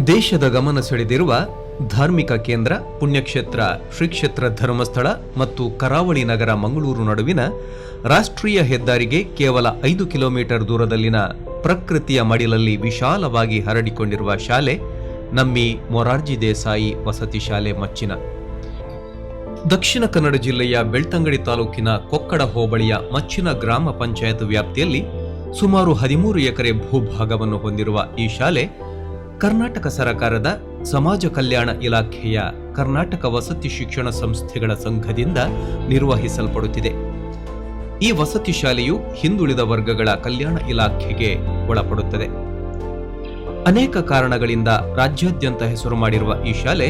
ದೇಶದ ಗಮನ ಸೆಳೆದಿರುವ ಧಾರ್ಮಿಕ ಕೇಂದ್ರ ಪುಣ್ಯಕ್ಷೇತ್ರ ಶ್ರೀ ಕ್ಷೇತ್ರ ಧರ್ಮಸ್ಥಳ ಮತ್ತು ಕರಾವಳಿ ನಗರ ಮಂಗಳೂರು ನಡುವಿನ ರಾಷ್ಟ್ರೀಯ ಹೆದ್ದಾರಿಗೆ ಕೇವಲ 5 ಕಿಲೋಮೀಟರ್ ದೂರದಲ್ಲಿನ ಪ್ರಕೃತಿಯ ಮಡಿಲಲ್ಲಿ ವಿಶಾಲವಾಗಿ ಹರಡಿಕೊಂಡಿರುವ ಶಾಲೆ ನಮ್ಮಿ ಮೊರಾರ್ಜಿ ದೇಸಾಯಿ ವಸತಿ ಶಾಲೆ ಮಚ್ಚಿನ. ದಕ್ಷಿಣ ಕನ್ನಡ ಜಿಲ್ಲೆಯ ಬೆಳ್ತಂಗಡಿ ತಾಲೂಕಿನ ಕೊಕ್ಕಡ ಹೋಬಳಿಯ ಮಚ್ಚಿನ ಗ್ರಾಮ ಪಂಚಾಯತ್ ವ್ಯಾಪ್ತಿಯಲ್ಲಿ ಸುಮಾರು 13 ಎಕರೆ ಭೂಭಾಗವನ್ನು ಹೊಂದಿರುವ ಈ ಶಾಲೆ ಕರ್ನಾಟಕ ಸರ್ಕಾರದ ಸಮಾಜ ಕಲ್ಯಾಣ ಇಲಾಖೆಯ ಕರ್ನಾಟಕ ವಸತಿ ಶಿಕ್ಷಣ ಸಂಸ್ಥೆಗಳ ಸಂಘದಿಂದ ನಿರ್ವಹಿಸಲ್ಪಡುತ್ತಿದೆ. ಈ ವಸತಿ ಶಾಲೆಯು ಹಿಂದುಳಿದ ವರ್ಗಗಳ ಕಲ್ಯಾಣ ಇಲಾಖೆಗೆ ಒಳಪಡುತ್ತದೆ. ಅನೇಕ ಕಾರಣಗಳಿಂದ ರಾಜ್ಯಾದ್ಯಂತ ಹೆಸರು ಮಾಡಿರುವ ಈ ಶಾಲೆ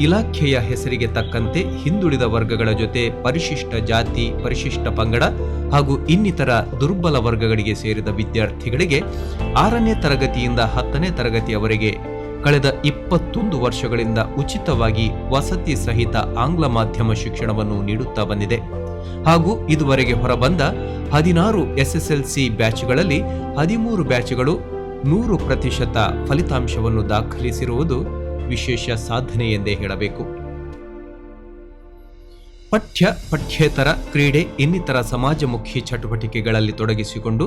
ಇಲಾಖೆಯ ಹೆಸರಿಗೆ ತಕ್ಕಂತೆ ಹಿಂದುಳಿದ ವರ್ಗಗಳ ಜೊತೆ ಪರಿಶಿಷ್ಟ ಜಾತಿ, ಪರಿಶಿಷ್ಟ ಪಂಗಡ ಹಾಗೂ ಇನ್ನಿತರ ದುರ್ಬಲ ವರ್ಗಗಳಿಗೆ ಸೇರಿದ ವಿದ್ಯಾರ್ಥಿಗಳಿಗೆ 6ನೇ ತರಗತಿಯಿಂದ 10ನೇ ತರಗತಿಯವರೆಗೆ ಕಳೆದ 21 ವರ್ಷಗಳಿಂದ ಉಚಿತವಾಗಿ ವಸತಿ ಸಹಿತ ಆಂಗ್ಲ ಮಾಧ್ಯಮ ಶಿಕ್ಷಣವನ್ನು ನೀಡುತ್ತಾ ಬಂದಿದೆ. ಹಾಗೂ ಇದುವರೆಗೆ ಹೊರಬಂದ 16 SSLC ಬ್ಯಾಚ್ಗಳಲ್ಲಿ 13 ಬ್ಯಾಚ್ಗಳು 100% ಫಲಿತಾಂಶವನ್ನು ದಾಖಲಿಸಿರುವುದು ವಿಶೇಷ ಸಾಧನೆ ಎಂದೇ ಹೇಳಬೇಕು. ಪಠ್ಯೇತರ ಕ್ರೀಡೆ ಇನ್ನಿತರ ಸಮಾಜಮುಖಿ ಚಟುವಟಿಕೆಗಳಲ್ಲಿ ತೊಡಗಿಸಿಕೊಂಡು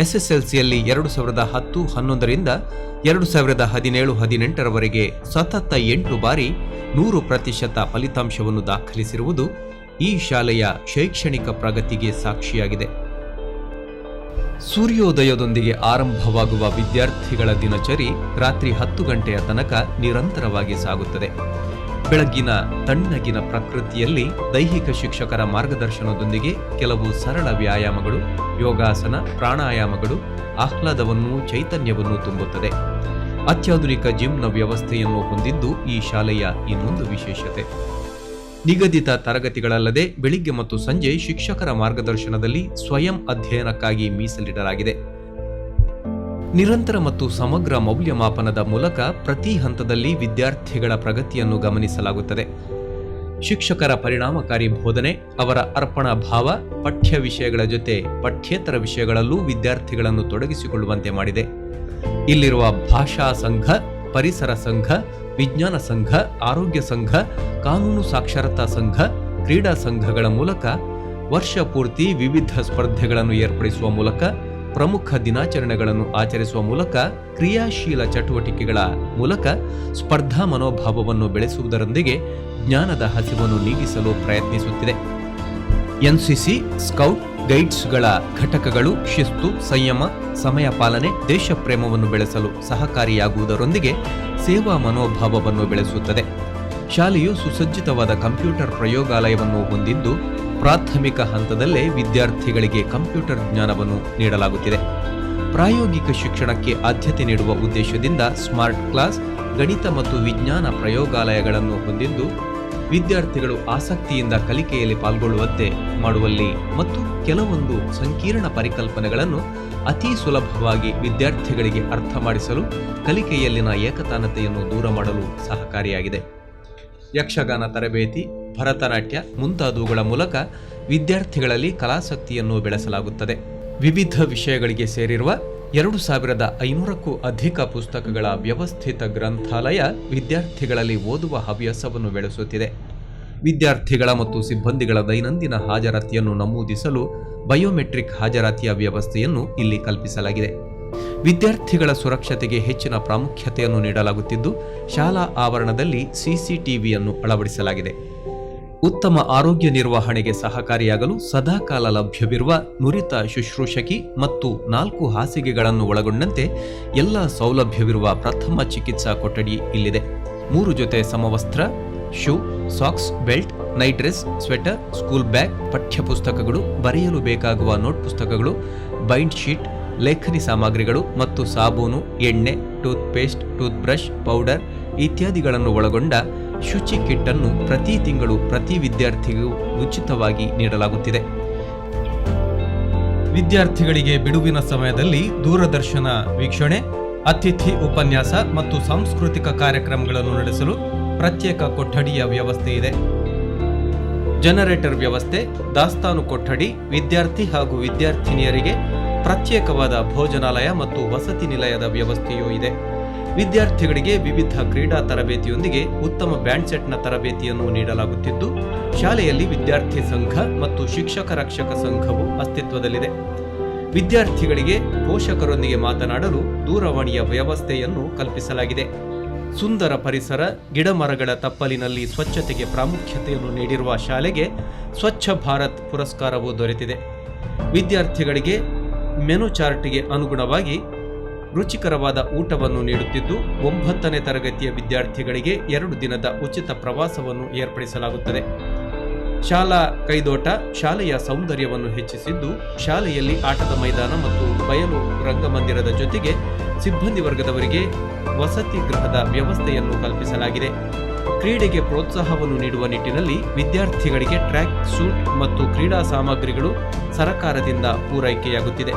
SSLCಯಲ್ಲಿ 2010-11ರಿಂದ 2017-18ರವರೆಗೆ ಸತತ 8 ಬಾರಿ 100% ಫಲಿತಾಂಶವನ್ನು ದಾಖಲಿಸಿರುವುದು ಈ ಶಾಲೆಯ ಶೈಕ್ಷಣಿಕ ಪ್ರಗತಿಗೆ ಸಾಕ್ಷಿಯಾಗಿದೆ. ಸೂರ್ಯೋದಯದೊಂದಿಗೆ ಆರಂಭವಾಗುವ ವಿದ್ಯಾರ್ಥಿಗಳ ದಿನಚರಿ ರಾತ್ರಿ 10 ಗಂಟೆಯ ತನಕ ನಿರಂತರವಾಗಿ ಸಾಗುತ್ತದೆ. ಬೆಳಗ್ಗಿನ ತಣ್ಣಗಿನ ಪ್ರಕೃತಿಯಲ್ಲಿ ದೈಹಿಕ ಶಿಕ್ಷಕರ ಮಾರ್ಗದರ್ಶನದೊಂದಿಗೆ ಕೆಲವು ಸರಳ ವ್ಯಾಯಾಮಗಳು, ಯೋಗಾಸನ, ಪ್ರಾಣಾಯಾಮಗಳು ಆಹ್ಲಾದವನ್ನು, ಚೈತನ್ಯವನ್ನು ತುಂಬುತ್ತದೆ. ಅತ್ಯಾಧುನಿಕ ಜಿಮ್ನ ವ್ಯವಸ್ಥೆಯನ್ನು ಹೊಂದಿದ್ದು ಈ ಶಾಲೆಯ ಇನ್ನೊಂದು ವಿಶೇಷತೆ. ನಿಗದಿತ ತರಗತಿಗಳಲ್ಲದೆ ಬೆಳಿಗ್ಗೆ ಮತ್ತು ಸಂಜೆ ಶಿಕ್ಷಕರ ಮಾರ್ಗದರ್ಶನದಲ್ಲಿ ಸ್ವಯಂ ಅಧ್ಯಯನಕ್ಕಾಗಿ ಮೀಸಲಿಡಲಾಗಿದೆ. ನಿರಂತರ ಮತ್ತು ಸಮಗ್ರ ಮೌಲ್ಯಮಾಪನದ ಮೂಲಕ ಪ್ರತಿ ಹಂತದಲ್ಲಿ ವಿದ್ಯಾರ್ಥಿಗಳ ಪ್ರಗತಿಯನ್ನು ಗಮನಿಸಲಾಗುತ್ತದೆ. ಶಿಕ್ಷಕರ ಪರಿಣಾಮಕಾರಿ ಬೋಧನೆ, ಅವರ ಅರ್ಪಣಾ ಭಾವ ಪಠ್ಯ ವಿಷಯಗಳ ಜೊತೆ ಪಠ್ಯೇತರ ವಿಷಯಗಳಲ್ಲೂ ವಿದ್ಯಾರ್ಥಿಗಳನ್ನು ತೊಡಗಿಸಿಕೊಳ್ಳುವಂತೆ ಮಾಡಿದೆ. ಇಲ್ಲಿರುವ ಭಾಷಾ ಸಂಘ, ಪರಿಸರ ಸಂಘ, ವಿಜ್ಞಾನ ಸಂಘ, ಆರೋಗ್ಯ ಸಂಘ, ಕಾನೂನು ಸಾಕ್ಷರತಾ ಸಂಘ, ಕ್ರೀಡಾ ಸಂಘಗಳ ಮೂಲಕ ವರ್ಷ ಪೂರ್ತಿ ವಿವಿಧ ಸ್ಪರ್ಧೆಗಳನ್ನು ಏರ್ಪಡಿಸುವ ಮೂಲಕ, ಪ್ರಮುಖ ದಿನಾಚರಣೆಗಳನ್ನು ಆಚರಿಸುವ ಮೂಲಕ, ಕ್ರಿಯಾಶೀಲ ಚಟುವಟಿಕೆಗಳ ಮೂಲಕ ಸ್ಪರ್ಧಾ ಮನೋಭಾವವನ್ನು ಬೆಳೆಸುವುದರೊಂದಿಗೆ ಜ್ಞಾನದ ಹಸಿವನ್ನು ನೀಗಿಸಲು ಪ್ರಯತ್ನಿಸುತ್ತಿದೆ. NCC, ಸ್ಕೌಟ್, ಗೈಡ್ಸ್ಗಳ ಘಟಕಗಳು ಶಿಸ್ತು, ಸಂಯಮ, ಸಮಯ ಪಾಲನೆ, ದೇಶ ಪ್ರೇಮವನ್ನು ಬೆಳೆಸಲು ಸಹಕಾರಿಯಾಗುವುದರೊಂದಿಗೆ ಸೇವಾ ಮನೋಭಾವವನ್ನು ಬೆಳೆಸುತ್ತದೆ. ಶಾಲೆಯು ಸುಸಜ್ಜಿತವಾದ ಕಂಪ್ಯೂಟರ್ ಪ್ರಯೋಗಾಲಯವನ್ನು ಹೊಂದಿದ್ದು ಪ್ರಾಥಮಿಕ ಹಂತದಲ್ಲೇ ವಿದ್ಯಾರ್ಥಿಗಳಿಗೆ ಕಂಪ್ಯೂಟರ್ ಜ್ಞಾನವನ್ನು ನೀಡಲಾಗುತ್ತಿದೆ. ಪ್ರಾಯೋಗಿಕ ಶಿಕ್ಷಣಕ್ಕೆ ಆದ್ಯತೆ ನೀಡುವ ಉದ್ದೇಶದಿಂದ ಸ್ಮಾರ್ಟ್ ಕ್ಲಾಸ್, ಗಣಿತ ಮತ್ತು ವಿಜ್ಞಾನ ಪ್ರಯೋಗಾಲಯಗಳನ್ನು ಹೊಂದಿದ್ದು ವಿದ್ಯಾರ್ಥಿಗಳು ಆಸಕ್ತಿಯಿಂದ ಕಲಿಕೆಯಲ್ಲಿ ಪಾಲ್ಗೊಳ್ಳುವಂತೆ ಮಾಡುವಲ್ಲಿ ಮತ್ತು ಕೆಲವೊಂದು ಸಂಕೀರ್ಣ ಪರಿಕಲ್ಪನೆಗಳನ್ನು ಅತಿ ಸುಲಭವಾಗಿ ವಿದ್ಯಾರ್ಥಿಗಳಿಗೆ ಅರ್ಥ ಮಾಡಿಸಲು ಕಲಿಕೆಯಲ್ಲಿನ ಏಕತಾನತೆಯನ್ನು ದೂರ ಮಾಡಲು ಸಹಕಾರಿಯಾಗಿದೆ. ಯಕ್ಷಗಾನ ತರಬೇತಿ, ಭರತನಾಟ್ಯ ಮುಂತಾದವುಗಳ ಮೂಲಕ ವಿದ್ಯಾರ್ಥಿಗಳಲ್ಲಿ ಕಲಾಸಕ್ತಿಯನ್ನು ಬೆಳೆಸಲಾಗುತ್ತದೆ. ವಿವಿಧ ವಿಷಯಗಳಿಗೆ ಸೇರಿರುವ 2500ಕ್ಕೂ ಅಧಿಕ ಪುಸ್ತಕಗಳ ವ್ಯವಸ್ಥಿತ ಗ್ರಂಥಾಲಯ ವಿದ್ಯಾರ್ಥಿಗಳಲ್ಲಿ ಓದುವ ಹವ್ಯಾಸವನ್ನು ಬೆಳೆಸುತ್ತಿದೆ. ವಿದ್ಯಾರ್ಥಿಗಳ ಮತ್ತು ಸಿಬ್ಬಂದಿಗಳ ದೈನಂದಿನ ಹಾಜರಾತಿಯನ್ನು ನಮೂದಿಸಲು ಬಯೋಮೆಟ್ರಿಕ್ ಹಾಜರಾತಿಯ ವ್ಯವಸ್ಥೆಯನ್ನು ಇಲ್ಲಿ ಕಲ್ಪಿಸಲಾಗಿದೆ. ವಿದ್ಯಾರ್ಥಿಗಳ ಸುರಕ್ಷತೆಗೆ ಹೆಚ್ಚಿನ ಪ್ರಾಮುಖ್ಯತೆಯನ್ನು ನೀಡಲಾಗುತ್ತಿದ್ದು ಶಾಲಾ ಆವರಣದಲ್ಲಿ CCTVಯನ್ನು ಅಳವಡಿಸಲಾಗಿದೆ. ಉತ್ತಮ ಆರೋಗ್ಯ ನಿರ್ವಹಣೆಗೆ ಸಹಕಾರಿಯಾಗಲು ಸದಾಕಾಲ ಲಭ್ಯವಿರುವ ನುರಿತ ಶುಶ್ರೂಷಕಿ ಮತ್ತು 4 ಹಾಸಿಗೆಗಳನ್ನು ಒಳಗೊಂಡಂತೆ ಎಲ್ಲ ಸೌಲಭ್ಯವಿರುವ ಪ್ರಥಮ ಚಿಕಿತ್ಸಾ ಕೊಠಡಿ ಇಲ್ಲಿದೆ. 3 ಜೊತೆ ಸಮವಸ್ತ್ರ, shoe, socks, belt, night dress, sweater, school bag, ಪಠ್ಯ ಪುಸ್ತಕಗಳು, ಬರೆಯಲು ಬೇಕಾಗುವ ನೋಟ್ ಪುಸ್ತಕಗಳು, ಬೈಂಡ್ ಶೀಟ್, ಲೇಖನಿ ಸಾಮಗ್ರಿಗಳು ಮತ್ತು ಸಾಬೂನು, ಎಣ್ಣೆ, tooth paste, tooth brush, powder ಇತ್ಯಾದಿಗಳನ್ನು ಒಳಗೊಂಡ ಶುಚಿ ಕಿಟ್ ಅನ್ನು ಪ್ರತಿ ತಿಂಗಳು ಪ್ರತಿ ವಿದ್ಯಾರ್ಥಿಗೂ ಉಚಿತವಾಗಿ ನೀಡಲಾಗುತ್ತಿದೆ. ವಿದ್ಯಾರ್ಥಿಗಳಿಗೆ ಬಿಡುವಿನ ಸಮಯದಲ್ಲಿ ದೂರದರ್ಶನ ವೀಕ್ಷಣೆ, ಅತಿಥಿ ಉಪನ್ಯಾಸ ಮತ್ತು ಸಾಂಸ್ಕೃತಿಕ ಕಾರ್ಯಕ್ರಮಗಳನ್ನು ನಡೆಸಲು ಪ್ರತ್ಯೇಕ ಕೊಠಡಿಯ ವ್ಯವಸ್ಥೆ ಇದೆ. ಜನರೇಟರ್ ವ್ಯವಸ್ಥೆ, ದಾಸ್ತಾನು ಕೊಠಡಿ, ವಿದ್ಯಾರ್ಥಿ ಹಾಗೂ ವಿದ್ಯಾರ್ಥಿನಿಯರಿಗೆ ಪ್ರತ್ಯೇಕವಾದ ಭೋಜನಾಲಯ ಮತ್ತು ವಸತಿ ನಿಲಯದ ವ್ಯವಸ್ಥೆಯೂ ಇದೆ. ವಿದ್ಯಾರ್ಥಿಗಳಿಗೆ ವಿವಿಧ ಕ್ರೀಡಾ ತರಬೇತಿಯೊಂದಿಗೆ ಉತ್ತಮ ಬ್ಯಾಂಡ್ ಸೆಟ್ನ ತರಬೇತಿಯನ್ನು ನೀಡಲಾಗುತ್ತಿದ್ದು, ಶಾಲೆಯಲ್ಲಿ ವಿದ್ಯಾರ್ಥಿ ಸಂಘ ಮತ್ತು ಶಿಕ್ಷಕ ರಕ್ಷಕ ಸಂಘವು ಅಸ್ತಿತ್ವದಲ್ಲಿದೆ. ವಿದ್ಯಾರ್ಥಿಗಳಿಗೆ ಪೋಷಕರೊಂದಿಗೆ ಮಾತನಾಡಲು ದೂರವಾಣಿಯ ವ್ಯವಸ್ಥೆಯನ್ನು ಕಲ್ಪಿಸಲಾಗಿದೆ. ಸುಂದರ ಪರಿಸರ, ಗಿಡಮರಗಳ ತಪ್ಪಲಿನಲ್ಲಿ ಸ್ವಚ್ಛತೆಗೆ ಪ್ರಾಮುಖ್ಯತೆಯನ್ನು ನೀಡಿರುವ ಶಾಲೆಗೆ ಸ್ವಚ್ಛ ಭಾರತ್ ಪುರಸ್ಕಾರವೂ ದೊರೆತಿದೆ. ವಿದ್ಯಾರ್ಥಿಗಳಿಗೆ ಮೆನು ಚಾರ್ಟ್ಗೆ ಅನುಗುಣವಾಗಿ ರುಚಿಕರವಾದ ಊಟವನ್ನು ನೀಡುತ್ತಿದ್ದು, 9ನೇ ತರಗತಿಯ ವಿದ್ಯಾರ್ಥಿಗಳಿಗೆ 2 ದಿನದ ಉಚಿತ ಪ್ರವಾಸವನ್ನು ಏರ್ಪಡಿಸಲಾಗುತ್ತದೆ. ಶಾಲಾ ಕೈದೋಟ ಶಾಲೆಯ ಸೌಂದರ್ಯವನ್ನು ಹೆಚ್ಚಿಸಿದ್ದು, ಶಾಲೆಯಲ್ಲಿ ಆಟದ ಮೈದಾನ ಮತ್ತು ಬಯಲು ರಂಗಮಂದಿರದ ಜೊತೆಗೆ ಸಿಬ್ಬಂದಿ ವರ್ಗದವರಿಗೆ ವಸತಿ ಗೃಹದ ವ್ಯವಸ್ಥೆಯನ್ನು ಕಲ್ಪಿಸಲಾಗಿದೆ. ಕ್ರೀಡೆಗೆ ಪ್ರೋತ್ಸಾಹವನ್ನು ನೀಡುವ ನಿಟ್ಟಿನಲ್ಲಿ ವಿದ್ಯಾರ್ಥಿಗಳಿಗೆ ಟ್ರ್ಯಾಕ್ ಸೂಟ್ ಮತ್ತು ಕ್ರೀಡಾ ಸಾಮಗ್ರಿಗಳು ಸರಕಾರದಿಂದ ಪೂರೈಕೆಯಾಗುತ್ತಿದೆ.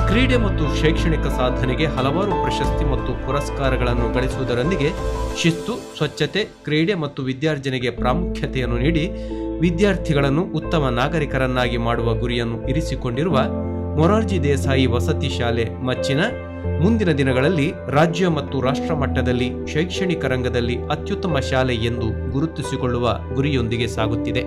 ಕ್ರೀಡೆ ಮತ್ತು ಶೈಕ್ಷಣಿಕ ಸಾಧನೆಗೆ ಹಲವಾರು ಪ್ರಶಸ್ತಿ ಮತ್ತು ಪುರಸ್ಕಾರಗಳನ್ನು ಗಳಿಸುವುದರೊಂದಿಗೆ ಶಿಸ್ತು, ಸ್ವಚ್ಛತೆ, ಕ್ರೀಡೆ ಮತ್ತು ವಿದ್ಯಾರ್ಜನೆಗೆ ಪ್ರಾಮುಖ್ಯತೆಯನ್ನು ನೀಡಿ ವಿದ್ಯಾರ್ಥಿಗಳನ್ನು ಉತ್ತಮ ನಾಗರಿಕರನ್ನಾಗಿ ಮಾಡುವ ಗುರಿಯನ್ನು ಇರಿಸಿಕೊಂಡಿರುವ ಮೊರಾರ್ಜಿ ದೇಸಾಯಿ ವಸತಿ ಶಾಲೆ ಮಚ್ಚಿನ ಮುಂದಿನ ದಿನಗಳಲ್ಲಿ ರಾಜ್ಯ ಮತ್ತು ರಾಷ್ಟ್ರ ಮಟ್ಟದಲ್ಲಿ ಶೈಕ್ಷಣಿಕ ರಂಗದಲ್ಲಿ ಅತ್ಯುತ್ತಮ ಶಾಲೆ ಎಂದು ಗುರುತಿಸಿಕೊಳ್ಳುವ ಗುರಿಯೊಂದಿಗೆ ಸಾಗುತ್ತಿದೆ.